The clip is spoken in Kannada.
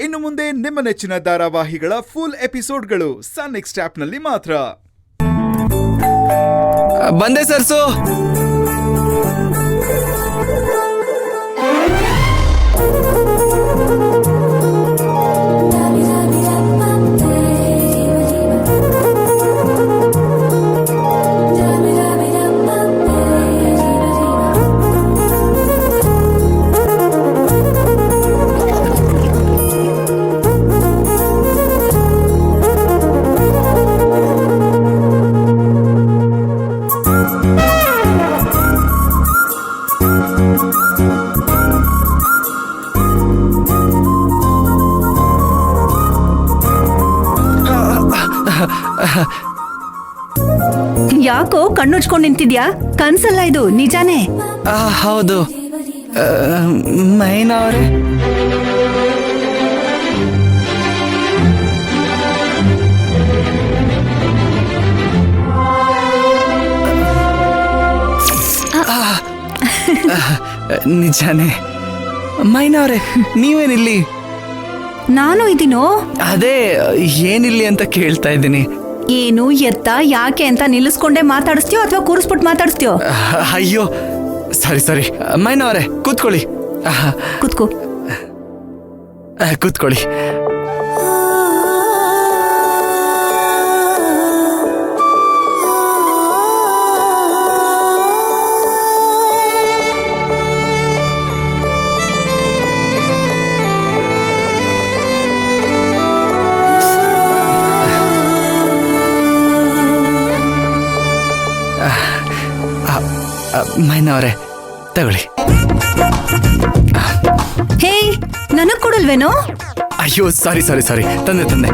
ಇನ್ನು ಮುಂದೆ ನಿಮ್ಮ ನೆಚ್ಚಿನ ಧಾರಾವಾಹಿಗಳ ಫುಲ್ ಎಪಿಸೋಡ್ಗಳು ಸನ್ ನೆಕ್ಸ್ಟ್ ಆಪ್ನಲ್ಲಿ ಮಾತ್ರ. ಬಂದೆ ಸರ್ಸು. ಯಾಕೋ ಕಣ್ಣುಚ್ಕೊಂಡು ನಿಂತಿದ್ಯಾ? ಕನ್ಸಲ್ಲ, ಇದು ನಿಜಾನೇ. ಹೌದು ಮೈನಾ ಅವರೇ. ನಿಜಾನೇ. ಮೈನಾ ಅವರೇ, ನೀವೇನಿಲ್ಲಿ? ನಾನು ಇದೀನೋ. ಅದೇ ಏನಿಲ್ಲಿ ಅಂತ ಕೇಳ್ತಾ ಇದ್ದೀನಿ. ಏನು ಎತ್ತ ಯಾಕೆ ಅಂತ ನಿಲ್ಲಿಸ್ಕೊಂಡೆ ಮಾತಾಡಿಸ್ತೀಯೋ ಅಥವಾ ಕೂರಿಸ್ಬಿಟ್ಟು ಮಾತಾಡಿಸ್ತೀಯೋ? ಅಯ್ಯೋ ಸರಿ ಸರಿ ಮೈನಾ ಅವರೇ, ಕೂತ್ಕೊಳ್ಳಿ. ಕೂತ್ಕೋ. ಕೂತ್ಕೊಳ್ಳಿ. ಮೈನಾ ಅವರೇ ತಗೊಳ್ಳಿ. ಹೇ, ನನಗ್ ಕೊಡಲ್ವೇನೋ? ಅಯ್ಯೋ ಸಾರಿ ಸಾರಿ ಸಾರಿ, ತಂದೆ ತಂದೆ.